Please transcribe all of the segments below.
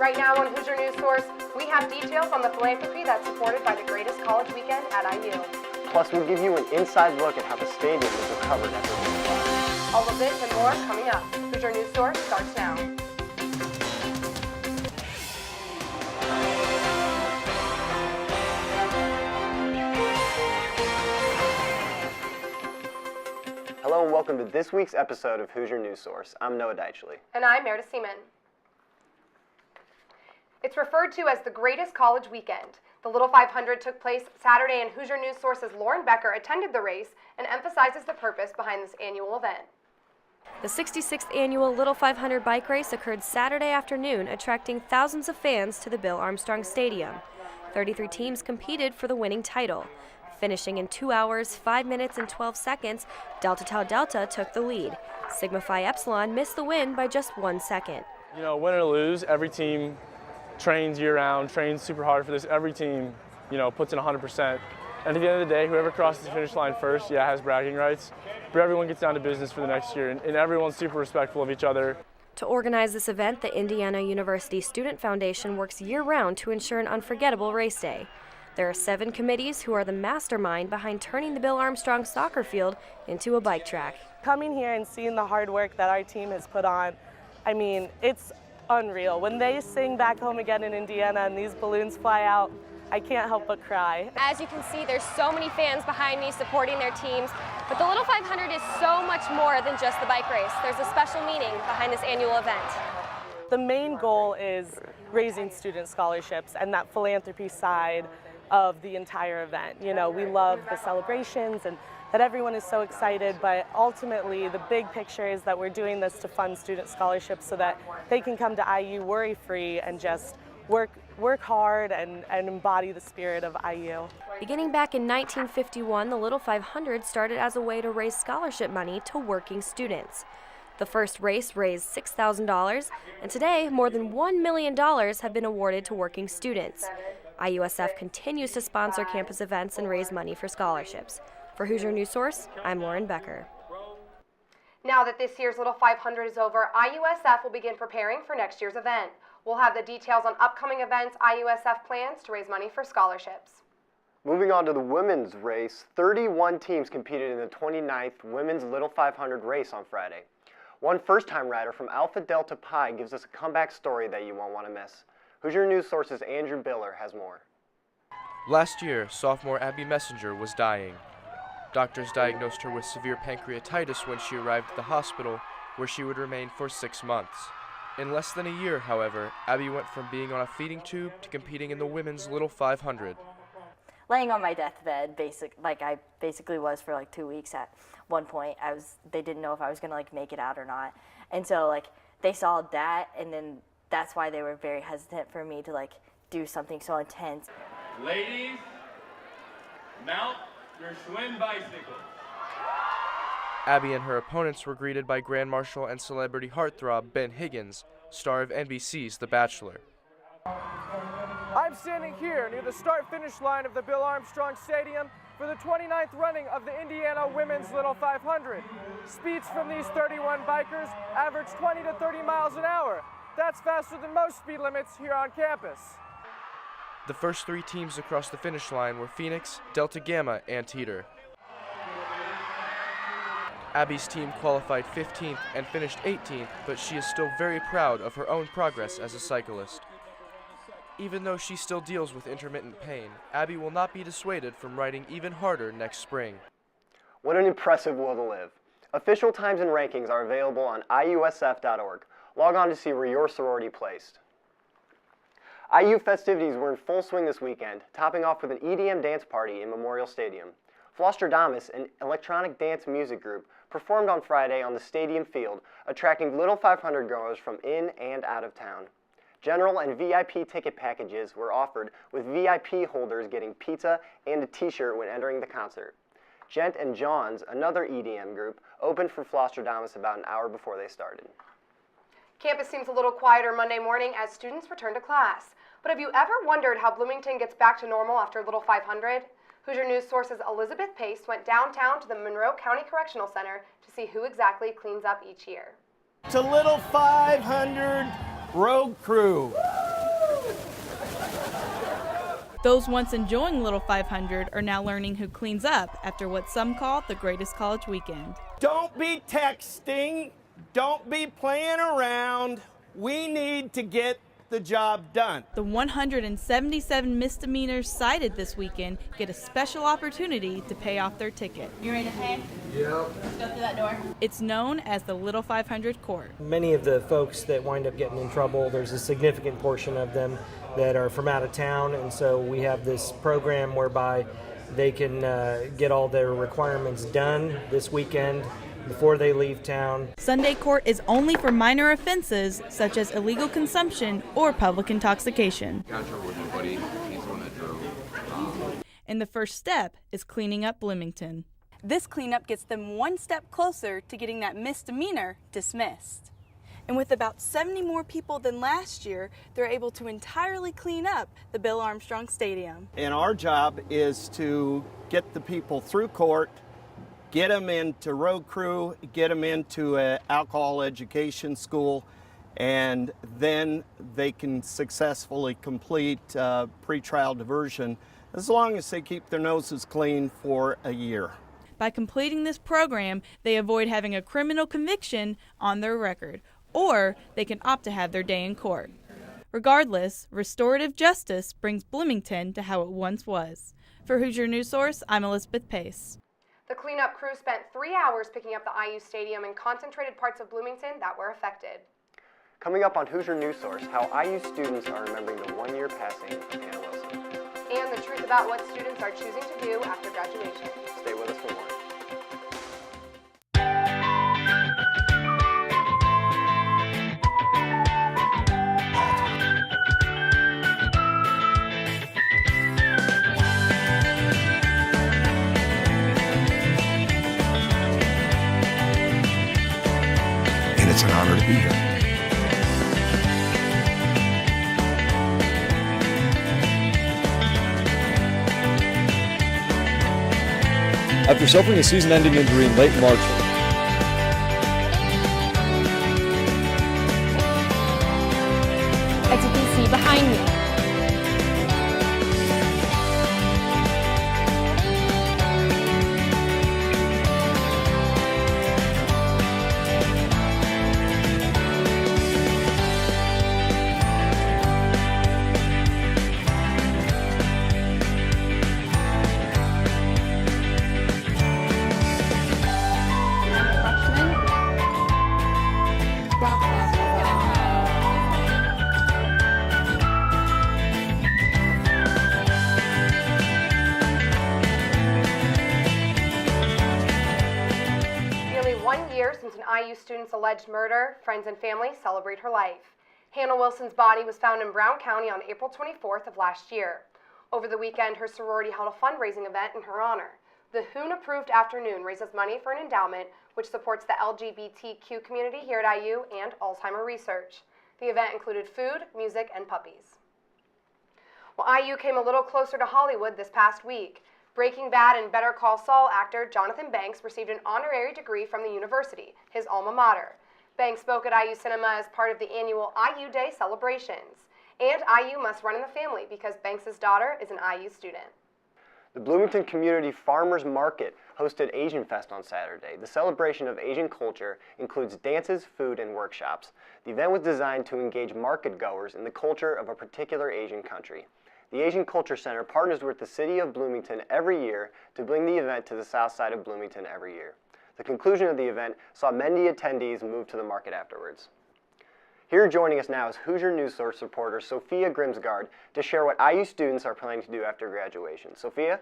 Right now on Hoosier News Source, we have details on the philanthropy that's supported by the greatest college weekend at IU. Plus, we'll give you an inside look at how the stadium was recovered after the fire. All of this and more coming up. Hoosier News Source starts now. Hello and welcome to this week's episode of Hoosier News Source. I'm Noah Deitchley. And I'm Meredith Seaman. It's referred to as the greatest college weekend. The Little 500 took place Saturday, and Hoosier News Source's Lauren Becker attended the race and emphasizes the purpose behind this annual event. The 66th annual Little 500 bike race occurred Saturday afternoon, attracting thousands of fans to the Bill Armstrong Stadium. 33 teams competed for the winning title. Finishing in 2 hours, 5 minutes, and 12 seconds, Delta Tau Delta took the lead. Sigma Phi Epsilon missed the win by just 1 second. You know, win or lose, every team trains year-round, trains super hard for this. Every team, puts in 100%. And at the end of the day, whoever crosses the finish line first, has bragging rights. But everyone gets down to business for the next year, and everyone's super respectful of each other. To organize this event, the Indiana University Student Foundation works year-round to ensure an unforgettable race day. There are 7 committees who are the mastermind behind turning the Bill Armstrong soccer field into a bike track. Coming here and seeing the hard work that our team has put on, it's unreal. When they sing Back Home Again in Indiana and these balloons fly out, I can't help but cry. As you can see, there's so many fans behind me supporting their teams, but the Little 500 is so much more than just the bike race. There's a special meaning behind this annual event. The main goal is raising student scholarships and that philanthropy side of the entire event. We love the celebrations and that everyone is so excited, but ultimately the big picture is that we're doing this to fund student scholarships so that they can come to IU worry-free and just work hard and embody the spirit of IU. Beginning back in 1951, the Little 500 started as a way to raise scholarship money to working students. The first race raised $6,000, and today more than $1 million have been awarded to working students. IUSF continues to sponsor campus events and raise money for scholarships. For Hoosier News Source, I'm Lauren Becker. Now that this year's Little 500 is over, IUSF will begin preparing for next year's event. We'll have the details on upcoming events IUSF plans to raise money for scholarships. Moving on to the women's race, 31 teams competed in the 29th Women's Little 500 race on Friday. One first-time rider from Alpha Delta Pi gives us a comeback story that you won't want to miss. Hoosier News Source's Andrew Biller has more. Last year, sophomore Abby Messenger was dying. Doctors diagnosed her with severe pancreatitis when she arrived at the hospital, where she would remain for 6 months. In less than a year, however, Abby went from being on a feeding tube to competing in the women's Little 500. Laying on my deathbed, I basically was for 2 weeks at one point. They didn't know if I was gonna make it out or not, and so they saw that, and then that's why they were very hesitant for me to do something so intense. Ladies, mount your swim bicycles. Abby and her opponents were greeted by Grand Marshal and celebrity heartthrob Ben Higgins, star of NBC's The Bachelor. I'm standing here near the start-finish line of the Bill Armstrong Stadium for the 29th running of the Indiana Women's Little 500. Speeds from these 31 bikers average 20 to 30 miles an hour. That's faster than most speed limits here on campus. The first 3 teams across the finish line were Phoenix, Delta Gamma, and Teeter. Abby's team qualified 15th and finished 18th, but she is still very proud of her own progress as a cyclist. Even though she still deals with intermittent pain, Abby will not be dissuaded from riding even harder next spring. What an impressive will to live. Official times and rankings are available on iusf.org. Log on to see where your sorority placed. IU festivities were in full swing this weekend, topping off with an EDM dance party in Memorial Stadium. Flostradamus, an electronic dance music group, performed on Friday on the stadium field, attracting Little 500 goers from in and out of town. General and VIP ticket packages were offered, with VIP holders getting pizza and a t-shirt when entering the concert. Gent and John's, another EDM group, opened for Flostradamus about an hour before they started. Campus seems a little quieter Monday morning as students return to class. But have you ever wondered how Bloomington gets back to normal after Little 500? Hoosier News Source's Elizabeth Pace went downtown to the Monroe County Correctional Center to see who exactly cleans up each year. To Little 500 Road Crew. Those once enjoying Little 500 are now learning who cleans up after what some call the greatest college weekend. Don't be texting. Don't be playing around. We need to get the job done. The 177 misdemeanors cited this weekend get a special opportunity to pay off their ticket. You ready to pay? Yep. Let's go through that door. It's known as the Little 500 Court. Many of the folks that wind up getting in trouble, there's a significant portion of them that are from out of town, and so we have this program whereby they can get all their requirements done this weekend before they leave town. Sunday court is only for minor offenses such as illegal consumption or public intoxication. Got in trouble with my buddy. He's the one that drove. And the first step is cleaning up Bloomington. This cleanup gets them one step closer to getting that misdemeanor dismissed. And with about 70 more people than last year, they're able to entirely clean up the Bill Armstrong Stadium. And our job is to get the people through court, get them into road crew, get them into an alcohol education school, and then they can successfully complete pretrial diversion as long as they keep their noses clean for a year. By completing this program, they avoid having a criminal conviction on their record, or they can opt to have their day in court. Regardless, restorative justice brings Bloomington to how it once was. For Hoosier News Source, I'm Elizabeth Pace. The cleanup crew spent 3 hours picking up the IU Stadium and concentrated parts of Bloomington that were affected. Coming up on Hoosier News Source, how IU students are remembering the one-year passing of Hannah Wilson. And the truth about what students are choosing to do after graduation. Stay with us for more. It's an honor to be here. After suffering a season-ending injury in late March, As you can see behind me, Since an IU student's alleged murder, friends and family celebrate her life. Hannah Wilson's body was found in Brown County on April 24th of last year. Over the weekend, her sorority held a fundraising event in her honor. The Hoon-approved afternoon raises money for an endowment which supports the LGBTQ community here at IU and Alzheimer research. The event included food, music, and puppies. Well, IU came a little closer to Hollywood this past week. Breaking Bad and Better Call Saul actor Jonathan Banks received an honorary degree from the university, his alma mater. Banks spoke at IU Cinema as part of the annual IU Day celebrations. And IU must run in the family because Banks' daughter is an IU student. The Bloomington Community Farmers Market hosted Asian Fest on Saturday. The celebration of Asian culture includes dances, food, and workshops. The event was designed to engage market goers in the culture of a particular Asian country. The Asian Culture Center partners with the City of Bloomington every year to bring the event to the south side of Bloomington every year. The conclusion of the event saw many attendees move to the market afterwards. Here joining us now is Hoosier News Source reporter Sophia Grimsgard to share what IU students are planning to do after graduation. Sophia?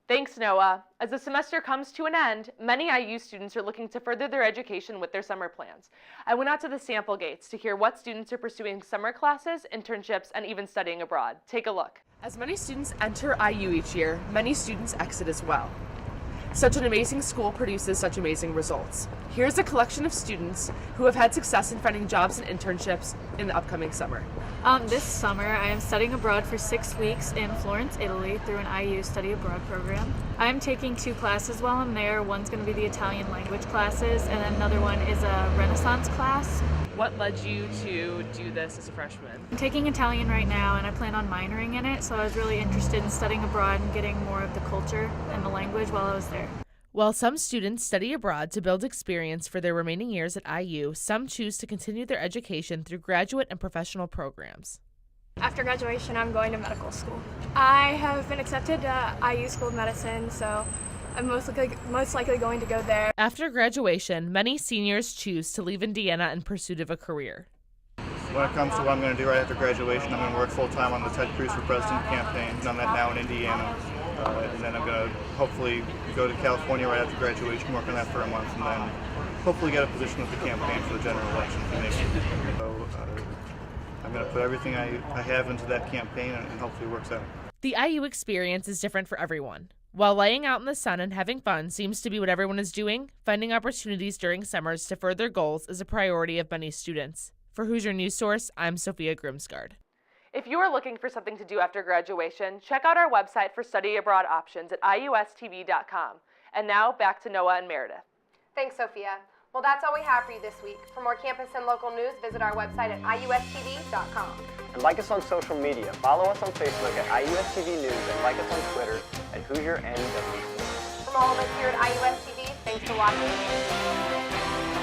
Thanks, Noah. As the semester comes to an end, many IU students are looking to further their education with their summer plans. I went out to the sample gates to hear what students are pursuing summer classes, internships, and even studying abroad. Take a look. As many students enter IU each year, many students exit as well. Such an amazing school produces such amazing results. Here's a collection of students who have had success in finding jobs and internships in the upcoming summer. This summer, I am studying abroad for 6 weeks in Florence, Italy through an IU study abroad program. I am taking 2 classes while I'm there. One's going to be the Italian language classes, and then another one is a Renaissance class. What led you to do this as a freshman? I'm taking Italian right now and I plan on minoring in it, so I was really interested in studying abroad and getting more of the culture and the language while I was there. While some students study abroad to build experience for their remaining years at IU, some choose to continue their education through graduate and professional programs. After graduation, I'm going to medical school. I have been accepted to IU School of Medicine, so I'm most likely going to go there. After graduation, many seniors choose to leave Indiana in pursuit of a career. When it comes to what I'm going to do right after graduation, I'm going to work full-time on the Ted Cruz for President campaign. I've done that now in Indiana. And then I'm going to hopefully go to California right after graduation, work on that for a month, and then hopefully get a position with the campaign for the general election for next year. So I'm going to put everything I have into that campaign, and hopefully it works out. The IU experience is different for everyone. While laying out in the sun and having fun seems to be what everyone is doing, finding opportunities during summers to further goals is a priority of many students. For Hoosier News Source, I'm Sophia Grimsgard. If you are looking for something to do after graduation, check out our website for study abroad options at iustv.com. And now, back to Noah and Meredith. Thanks, Sophia. Well, that's all we have for you this week. For more campus and local news, visit our website at iustv.com. And like us on social media. Follow us on Facebook at IUSTV News and like us on Twitter at Hoosier NW. From all of us here at IUSTV, thanks for watching.